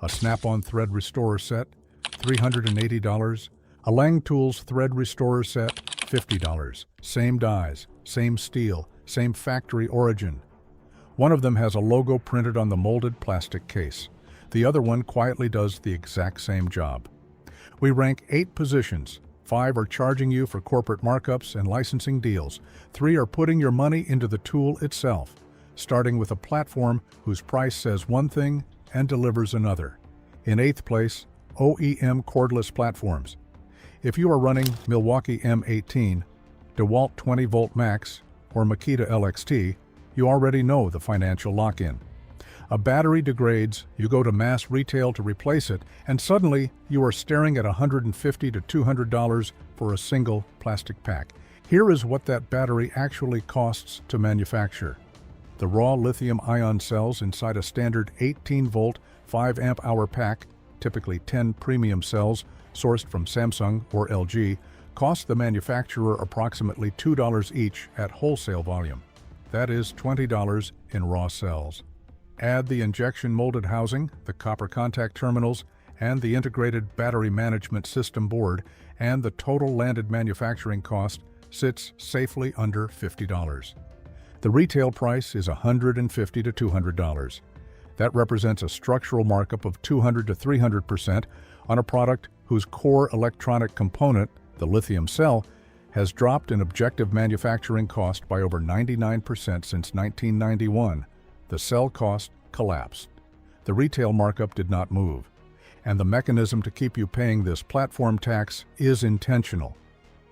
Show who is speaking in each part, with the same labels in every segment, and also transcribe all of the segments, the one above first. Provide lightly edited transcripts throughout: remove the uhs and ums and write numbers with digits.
Speaker 1: A Snap-on thread restorer set, $380. A Lang Tools thread restorer set, $50. Same dies, same steel, same factory origin. One of them has a logo printed on the molded plastic case. The other one quietly does the exact same job. We rank 8 positions. 5 are charging you for corporate markups and licensing deals. 3 are putting your money into the tool itself, starting with a platform whose price says one thing and delivers another. In 8th place, OEM cordless platforms. If you are running Milwaukee M18, DeWalt 20-volt Max, or Makita LXT, you already know the financial lock-in. A battery degrades, you go to mass retail to replace it, and suddenly you are staring at $150 to $200 for a single plastic pack. Here is what that battery actually costs to manufacture. The raw lithium-ion cells inside a standard 18-volt, 5-amp-hour pack, typically 10 premium cells sourced from Samsung or LG, cost the manufacturer approximately $2 each at wholesale volume. That is $20 in raw cells. Add the injection molded housing, the copper contact terminals, and the integrated battery management system board, and the total landed manufacturing cost sits safely under $50. The retail price is $150 to $200. That represents a structural markup of 200 to 300% on a product whose core electronic component, the lithium cell, has dropped in objective manufacturing cost by over 99% since 1991. The cell cost collapsed. The retail markup did not move, and the mechanism to keep you paying this platform tax is intentional.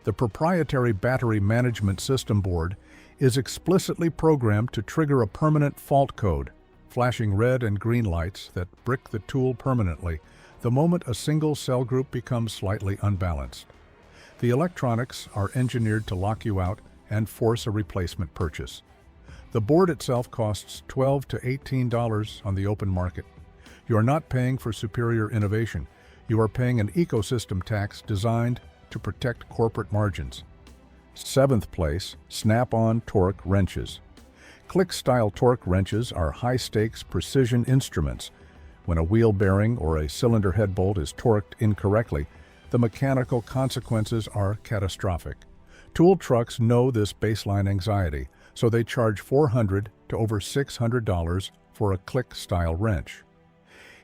Speaker 1: The proprietary battery management system board is explicitly programmed to trigger a permanent fault code, flashing red and green lights that brick the tool permanently the moment a single cell group becomes slightly unbalanced. The electronics are engineered to lock you out and force a replacement purchase. The board itself costs $12 to $18 on the open market. You are not paying for superior innovation. You are paying an ecosystem tax designed to protect corporate margins. 7th place, Snap-on torque wrenches. Click-style torque wrenches are high-stakes precision instruments. When a wheel bearing or a cylinder head bolt is torqued incorrectly, the mechanical consequences are catastrophic. Tool trucks know this baseline anxiety, so they charge $400 to over $600 for a click-style wrench.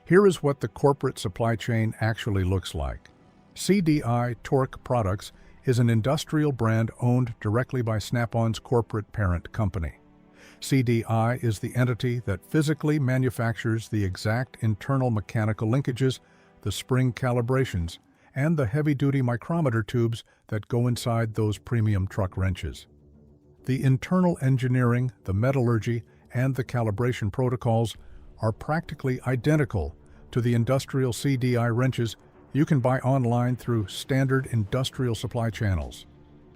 Speaker 1: Here is what the corporate supply chain actually looks like. CDI Torque Products is an industrial brand owned directly by Snap-on's corporate parent company. CDI is the entity that physically manufactures the exact internal mechanical linkages, the spring calibrations, and the heavy-duty micrometer tubes that go inside those premium truck wrenches. The internal engineering, the metallurgy, and the calibration protocols are practically identical to the industrial CDI wrenches you can buy online through standard industrial supply channels.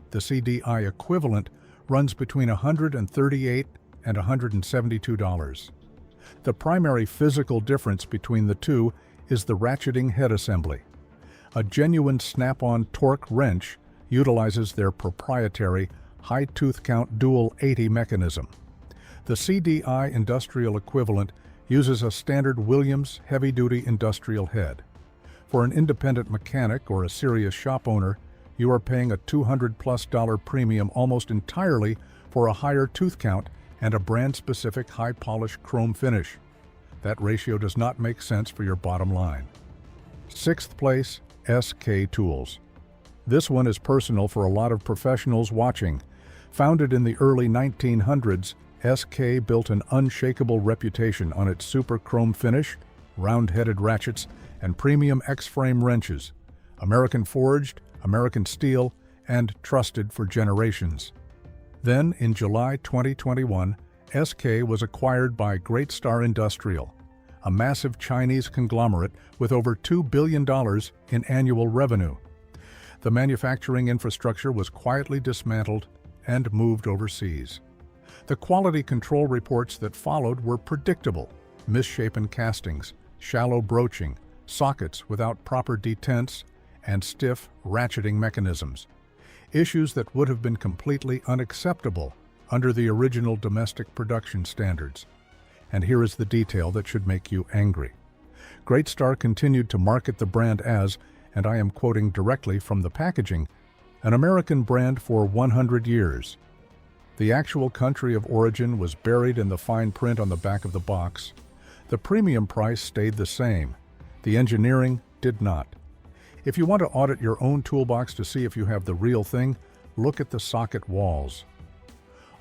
Speaker 1: The CDI equivalent runs between $138 and $172. The primary physical difference between the two is the ratcheting head assembly. A genuine Snap-on torque wrench utilizes their proprietary high tooth count dual 80 mechanism. The CDI industrial equivalent uses a standard Williams heavy-duty industrial head. For an independent mechanic or a serious shop owner, you are paying a $200+ premium almost entirely for a higher tooth count and a brand-specific high-polish chrome finish. That ratio does not make sense for your bottom line. 6th place, SK Tools. This one is personal for a lot of professionals watching. Founded in the early 1900s, SK built an unshakable reputation on its super chrome finish, round-headed ratchets, and premium X-frame wrenches. American forged, American steel, and trusted for generations. Then, in July 2021, SK was acquired by Great Star Industrial, a massive Chinese conglomerate with over $2 billion in annual revenue. The manufacturing infrastructure was quietly dismantled and moved overseas. The quality control reports that followed were predictable: misshapen castings, shallow broaching, sockets without proper detents, and stiff ratcheting mechanisms. Issues that would have been completely unacceptable under the original domestic production standards. And here is the detail that should make you angry. Great Star continued to market the brand as, and I am quoting directly from the packaging, an American brand for 100 years. The actual country of origin was buried in the fine print on the back of the box. The premium price stayed the same. The engineering did not. If you want to audit your own toolbox to see if you have the real thing, look at the socket walls.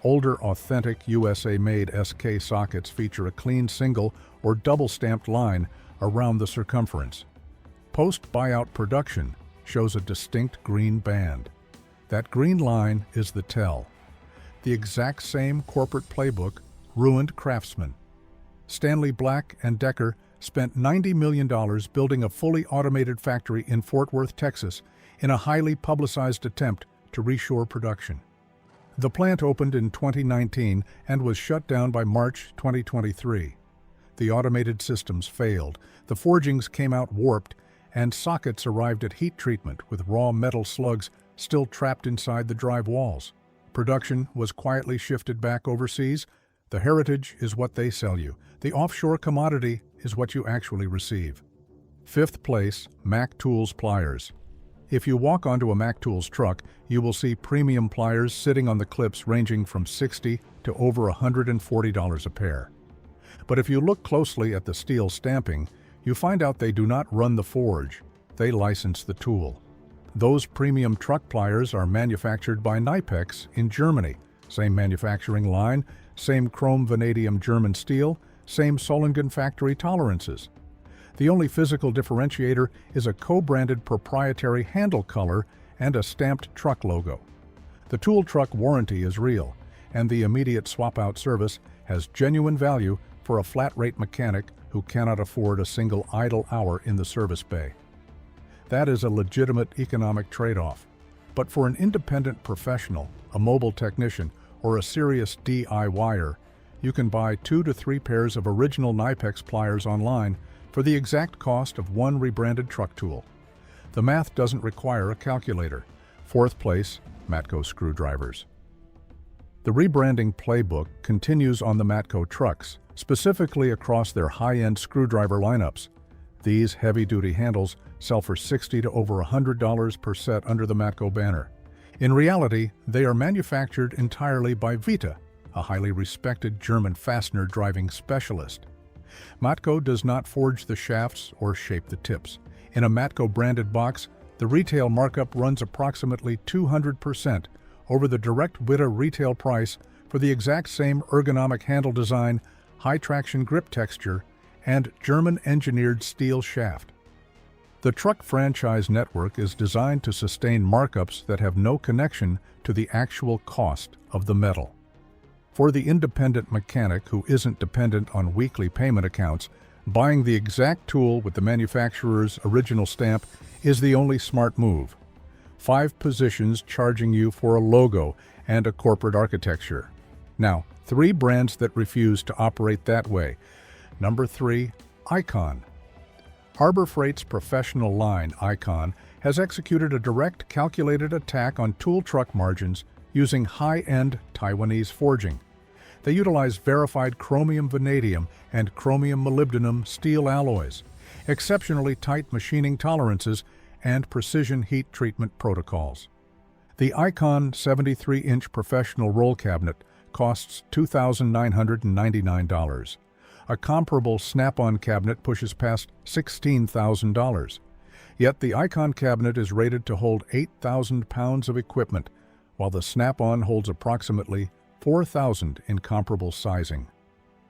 Speaker 1: Older, authentic USA-made SK sockets feature a clean single or double-stamped line around the circumference. Post-buyout production shows a distinct green band. That green line is the tell. The exact same corporate playbook ruined Craftsman. Stanley Black & Decker spent $90 million building a fully automated factory in Fort Worth, Texas, in a highly publicized attempt to reshore production. The plant opened in 2019 and was shut down by March 2023. The automated systems failed, the forgings came out warped, and sockets arrived at heat treatment with raw metal slugs still trapped inside the drive walls. Production was quietly shifted back overseas. The heritage is what they sell you. The offshore commodity is what you actually receive. Fifth place, Mac Tools pliers. If you walk onto a Mac Tools truck, you will see premium pliers sitting on the clips ranging from $60 to over $140 a pair. But if you look closely at the steel stamping, you find out they do not run the forge, they license the tool. Those premium truck pliers are manufactured by Knipex in Germany. Same manufacturing line, same chrome vanadium German steel, same Solingen factory tolerances. The only physical differentiator is a co-branded proprietary handle color and a stamped truck logo. The tool truck warranty is real, and the immediate swap-out service has genuine value for a flat-rate mechanic who cannot afford a single idle hour in the service bay. That is a legitimate economic trade-off. But for an independent professional, a mobile technician, or a serious DIYer, you can buy 2 to 3 pairs of original Knipex pliers online for the exact cost of one rebranded truck tool. The math doesn't require a calculator. Fourth place, Matco screwdrivers. The rebranding playbook continues on the Matco trucks, specifically across their high-end screwdriver lineups. These heavy-duty handles sell for $60 to over $100 per set under the Matco banner. In reality, they are manufactured entirely by Witte, a highly respected German fastener driving specialist. Matco does not forge the shafts or shape the tips. In a Matco-branded box, the retail markup runs approximately 200% over the direct Witte retail price for the exact same ergonomic handle design, high-traction grip texture, and German-engineered steel shaft. The truck franchise network is designed to sustain markups that have no connection to the actual cost of the metal. For the independent mechanic who isn't dependent on weekly payment accounts, buying the exact tool with the manufacturer's original stamp is the only smart move. 5 positions charging you for a logo and a corporate architecture. Now, 3 brands that refuse to operate that way. Number 3, Icon. Harbor Freight's professional line, Icon, has executed a direct, calculated attack on tool truck margins using high-end Taiwanese forging. They utilize verified chromium vanadium and chromium molybdenum steel alloys, exceptionally tight machining tolerances, and precision heat treatment protocols. The Icon 73-inch professional roll cabinet costs $2,999. A comparable snap-on cabinet pushes past $16,000. Yet the Icon cabinet is rated to hold 8,000 pounds of equipment, while the snap-on holds approximately 4,000 in comparable sizing.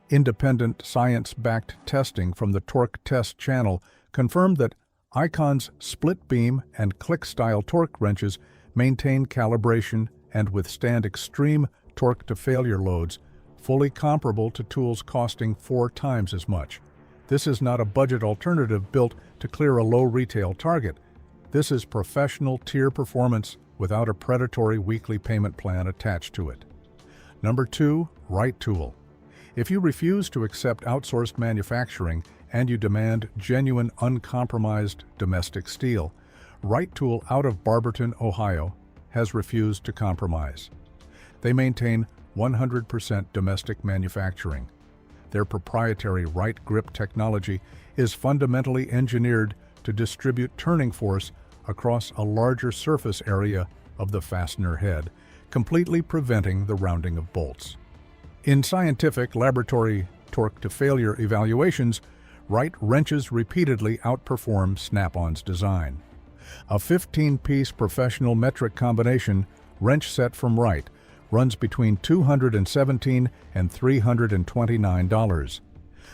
Speaker 1: Independent science-backed testing from the Torque Test channel confirmed that Icon's split beam and click-style torque wrenches maintain calibration and withstand extreme torque-to-failure loads, fully comparable to tools costing 4 times as much. This is not a budget alternative built to clear a low retail target. This is professional tier performance without a predatory weekly payment plan attached to it. Number 2, Wright tool. If you refuse to accept outsourced manufacturing and you demand genuine, uncompromised domestic steel, Wright tool out of Barberton, Ohio, has refused to compromise. They maintain 100% domestic manufacturing. Their proprietary Wright grip technology is fundamentally engineered to distribute turning force across a larger surface area of the fastener head, completely preventing the rounding of bolts. In scientific laboratory torque-to-failure evaluations, Wright wrenches repeatedly outperform Snap-on's design. A 15-piece professional metric combination wrench set from Wright runs between $217 and $329.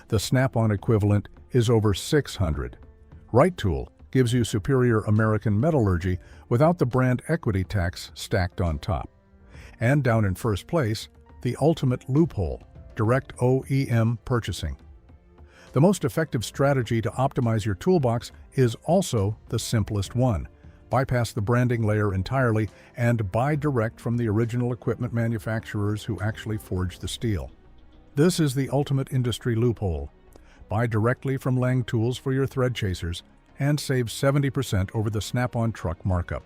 Speaker 1: The Snap-on equivalent is over $600. Wright tool gives you superior American metallurgy without the brand equity tax stacked on top. And down in first place, the ultimate loophole, direct OEM purchasing. The most effective strategy to optimize your toolbox is also the simplest one. Bypass the branding layer entirely and buy direct from the original equipment manufacturers who actually forge the steel. This is the ultimate industry loophole. Buy directly from Lang Tools for your thread chasers and save 70% over the Snap-on truck markup.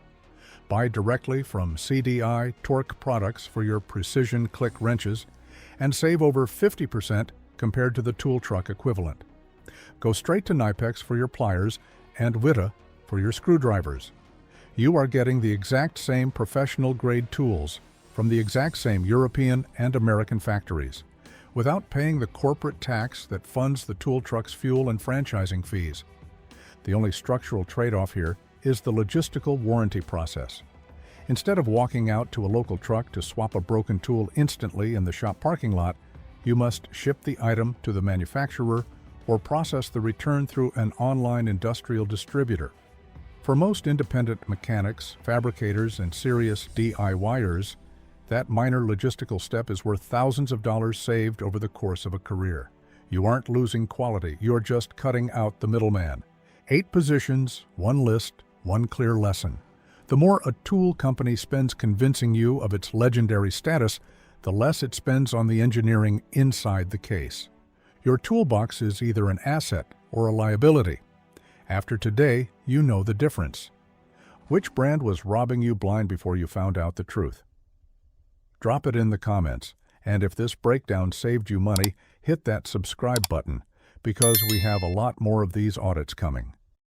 Speaker 1: Buy directly from CDI Torque products for your precision click wrenches and save over 50% compared to the tool truck equivalent. Go straight to Knipex for your pliers and Witte for your screwdrivers. You are getting the exact same professional-grade tools from the exact same European and American factories, without paying the corporate tax that funds the tool truck's fuel and franchising fees. The only structural trade-off here is the logistical warranty process. Instead of walking out to a local truck to swap a broken tool instantly in the shop parking lot, you must ship the item to the manufacturer or process the return through an online industrial distributor. For most independent mechanics, fabricators, and serious DIYers, that minor logistical step is worth thousands of dollars saved over the course of a career. You aren't losing quality, you're just cutting out the middleman. 8 positions, 1 list, 1 clear lesson. The more a tool company spends convincing you of its legendary status, the less it spends on the engineering inside the case. Your toolbox is either an asset or a liability. After today, you know the difference. Which brand was robbing you blind before you found out the truth? Drop it in the comments, and if this breakdown saved you money, hit that subscribe button, because we have a lot more of these audits coming.